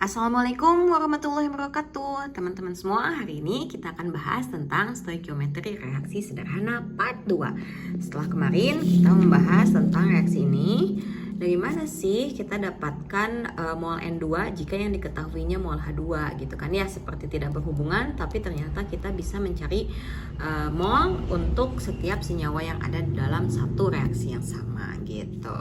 Assalamualaikum warahmatullahi wabarakatuh. Teman-teman semua, hari ini kita akan bahas tentang stoikiometri reaksi sederhana part 2. Setelah kemarin kita membahas tentang reaksi ini, dari mana sih kita dapatkan mol N2 jika yang diketahuinya mol H2 gitu kan ya, seperti tidak berhubungan, tapi ternyata kita bisa mencari mol untuk setiap senyawa yang ada di dalam satu reaksi yang sama gitu.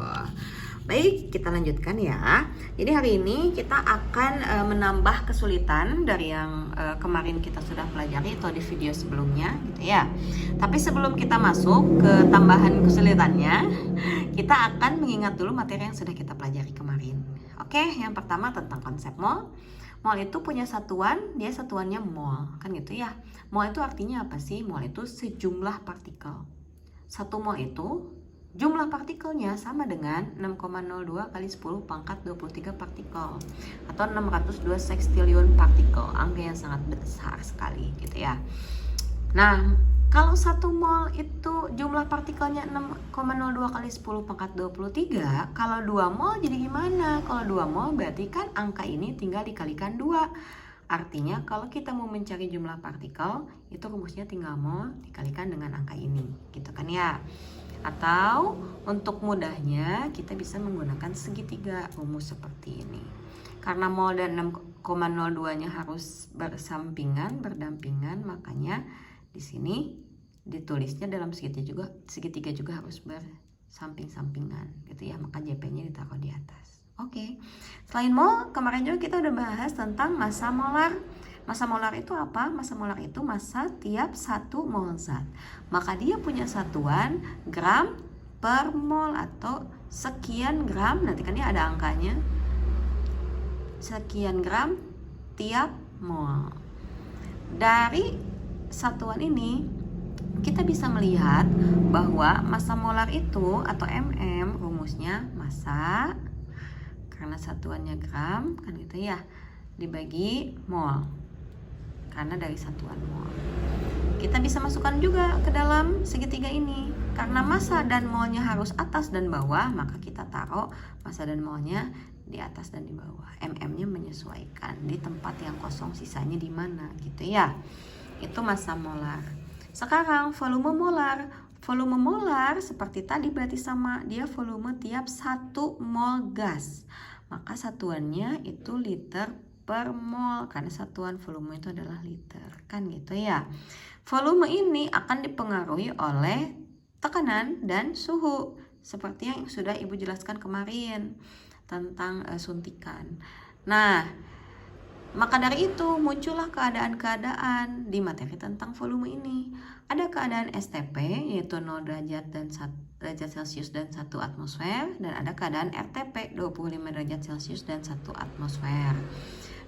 Baik, kita lanjutkan ya. Jadi hari ini kita akan menambah kesulitan dari yang kemarin kita sudah pelajari atau di video sebelumnya gitu ya. Tapi sebelum kita masuk ke tambahan kesulitannya, kita akan mengingat dulu materi yang sudah kita pelajari kemarin. Oke, yang pertama tentang konsep mol. Mol itu punya satuan, dia satuannya mol, kan gitu ya. Mol itu artinya apa sih? Mol itu sejumlah partikel. Satu mol itu jumlah partikelnya sama dengan 6,02 kali 10 pangkat 23 partikel atau 602 sekstilion partikel, angka yang sangat besar sekali gitu ya. Nah, kalau satu mol itu jumlah partikelnya 6,02 kali 10 pangkat 23, kalau 2 mol jadi gimana? Kalau 2 mol berarti kan angka ini tinggal dikalikan 2. Artinya kalau kita mau mencari jumlah partikel, itu rumusnya tinggal mol dikalikan dengan angka ini, gitu kan ya. Atau untuk mudahnya kita bisa menggunakan segitiga rumus seperti ini. Karena mol dan 6,02-nya harus berdampingan, makanya di sini ditulisnya dalam segitiga juga harus bersamping-sampingan gitu ya, maka JP-nya ditaruh di atas. Oke. Selain mol, kemarin juga kita udah bahas tentang massa molar. Massa molar itu apa? Massa molar itu massa tiap 1 mol zat. Maka dia punya satuan gram per mol atau sekian gram, nanti kan ya ada angkanya. Sekian gram tiap mol. Dari satuan ini kita bisa melihat bahwa massa molar itu atau mm rumusnya massa, karena satuannya gram kan gitu ya, dibagi mol. Karena dari satuan mol. Kita bisa masukkan juga ke dalam segitiga ini. Karena massa dan molnya harus atas dan bawah, maka kita taruh massa dan molnya di atas dan di bawah. MM-nya menyesuaikan di tempat yang kosong, sisanya di mana gitu ya. Itu massa molar. Sekarang volume molar. Volume molar seperti tadi berarti sama, dia volume tiap 1 mol gas. Maka satuannya itu liter per mol, karena satuan volume itu adalah liter, kan gitu ya. Volume ini akan dipengaruhi oleh tekanan dan suhu, seperti yang sudah Ibu jelaskan kemarin tentang suntikan. Nah, maka dari itu muncullah keadaan-keadaan di materi tentang volume ini. Ada keadaan STP, yaitu 0 derajat dan 1 derajat Celcius dan 1 atmosfer, dan ada keadaan RTP 25 derajat Celcius dan 1 atmosfer.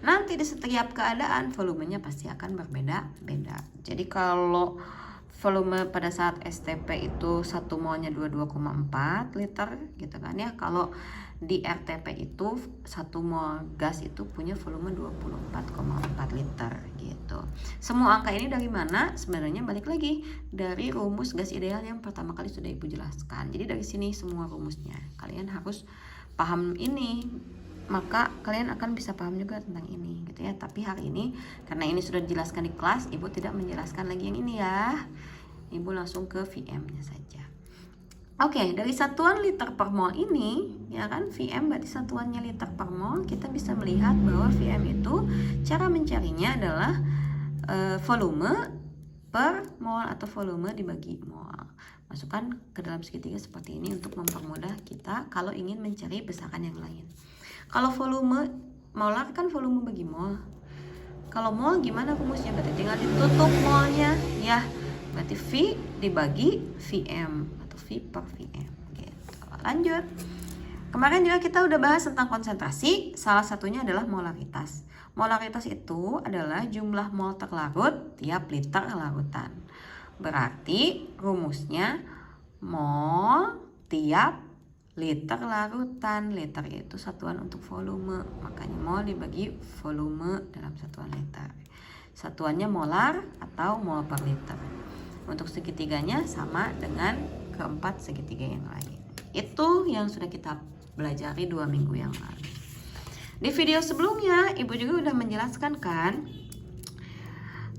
Nanti di setiap keadaan volumenya pasti akan berbeda-beda. Jadi kalau volume pada saat STP itu 1 molnya 22,4 liter gitu kan ya. Kalau di RTP itu 1 mol gas itu punya volume 24,4 liter gitu. Semua angka ini dari mana? Sebenarnya balik lagi dari rumus gas ideal yang pertama kali sudah Ibu jelaskan. Jadi dari sini semua rumusnya. Kalian harus paham ini, maka kalian akan bisa paham juga tentang ini gitu ya. Tapi hari ini karena ini sudah dijelaskan di kelas, Ibu tidak menjelaskan lagi yang ini ya. Ibu langsung ke VM-nya saja. Oke, dari satuan liter per mol ini ya kan, VM berarti satuannya liter per mol. Kita bisa melihat bahwa VM itu cara mencarinya adalah volume per mol atau volume dibagi mol. Masukkan ke dalam segitiga seperti ini untuk mempermudah kita kalau ingin mencari besaran yang lain. Kalau volume molar kan volume bagi mol. Kalau mol gimana rumusnya? Berarti tinggal ditutup molnya ya. Berarti V dibagi VM atau V per VM gitu. Lanjut. Kemarin juga kita udah bahas tentang konsentrasi. Salah satunya adalah molaritas. Molaritas itu adalah jumlah mol terlarut tiap liter larutan. Berarti rumusnya mol tiap liter larutan. Liter itu satuan untuk volume, makanya mol dibagi volume dalam satuan liter. Satuannya molar atau mol per liter. Untuk segitiganya sama dengan keempat segitiga yang lain. Itu yang sudah kita pelajari 2 minggu yang lalu. Di video sebelumnya Ibu juga udah menjelaskan kan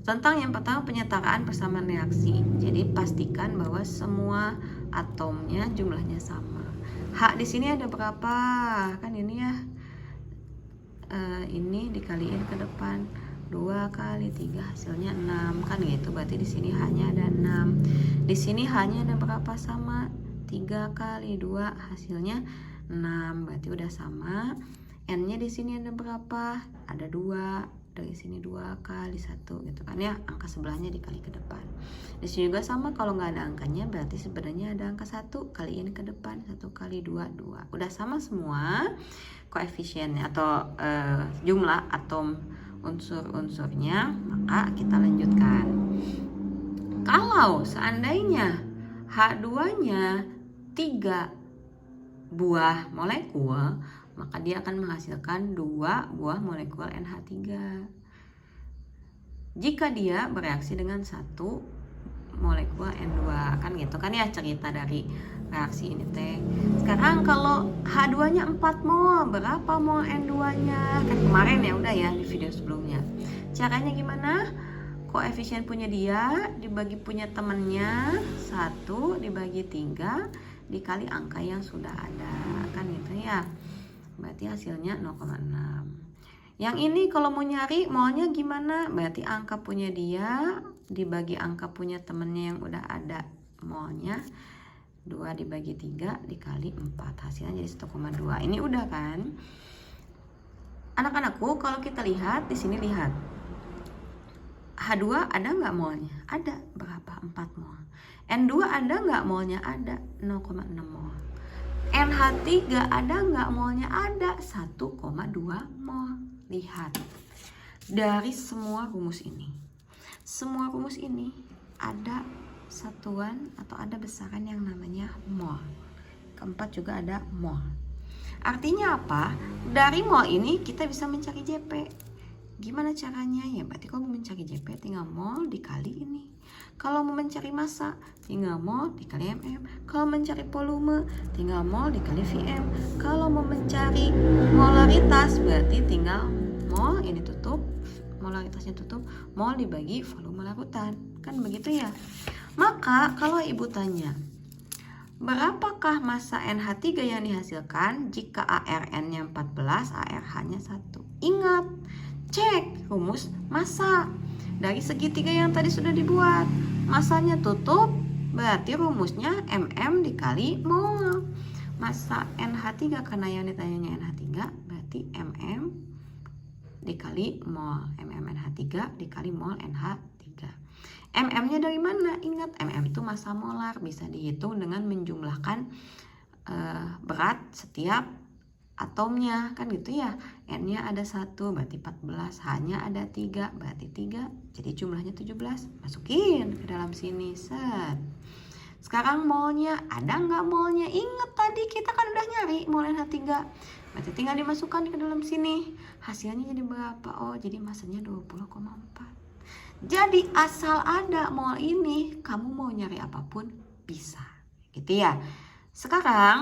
tentang yang pertama penyetaraan persamaan reaksi. Jadi pastikan bahwa semua atomnya jumlahnya sama. H di sini ada berapa? Kan ini ya. Ini dikaliin ke depan 2 kali 3 hasilnya 6 kan gitu. Berarti di sini hanya ada 6. Di sini hanya ada berapa sama? 3 kali 2 hasilnya 6. Berarti udah sama. N-nya di sini ada berapa? Ada 2. Dari sini 2 kali 1 gitu kan ya. Angka sebelahnya dikali ke depan. Di sini juga sama, kalau nggak ada angkanya berarti sebenarnya ada angka 1 kaliin ke depan. 1 kali 2 2. Udah sama semua koefisiennya atau jumlah atom unsur-unsurnya, maka kita lanjutkan. Kalau seandainya H2-nya 3 buah molekul, maka dia akan menghasilkan 2 buah molekul NH3. Jika dia bereaksi dengan 1 molekul N2, kan gitu kan ya cerita dari reaksi ini teh. Sekarang kalau H2-nya 4 mol, berapa mol N2-nya? Kan kemarin ya udah ya di video sebelumnya. Caranya gimana? Koefisien punya dia dibagi punya temennya 1 dibagi 3 dikali angka yang sudah ada, kan gitu ya. Berarti hasilnya 0,6. Yang ini kalau mau nyari molnya gimana? Berarti angka punya dia dibagi angka punya temennya yang udah ada molnya, 2 dibagi 3 dikali 4, hasilnya jadi 1,2. Ini udah kan? Anak-anakku, kalau kita lihat di sini, lihat H2 ada nggak molnya? Ada. Berapa? 4 mol. N2 ada nggak molnya? Ada. 0,6 mol. NH3 ada nggak molnya? Ada. 1,2 mol. Lihat. Dari semua rumus ini. Semua rumus ini ada satuan atau ada besaran yang namanya mol. Keempat juga ada mol. Artinya apa? Dari mol ini kita bisa mencari JP. Gimana caranya? Ya berarti kalau mau mencari JP tinggal mol dikali ini. Kalau mau mencari massa tinggal mol dikali mm. Kalau mencari volume tinggal mol dikali Vm. Kalau mau mencari molaritas berarti tinggal mol ini tutup, molaritasnya tutup, mol dibagi volume larutan. Kan begitu ya? Maka kalau ibu tanya, berapakah massa NH3 yang dihasilkan jika ARN-nya 14, ARH-nya 1? Ingat, cek rumus massa. Dari segitiga yang tadi sudah dibuat, massanya tutup, berarti rumusnya MM dikali mol. Massa NH3 karena yang ditanyanya NH3, berarti MM dikali mol. MM NH3 dikali mol NH3. MM-nya dari mana? Ingat, MM itu massa molar, bisa dihitung dengan menjumlahkan berat setiap atomnya, kan gitu ya. N-nya ada 1 berarti 14, H-nya ada 3 berarti 3, jadi jumlahnya 17. Masukin ke dalam sini, set. Sekarang molnya, ada nggak molnya? Ingat tadi kita kan udah nyari mol NH3, berarti tinggal dimasukkan ke dalam sini. Hasilnya jadi berapa? Oh, jadi masanya 20,4. Jadi asal ada mol ini, kamu mau nyari apapun bisa, gitu ya. Sekarang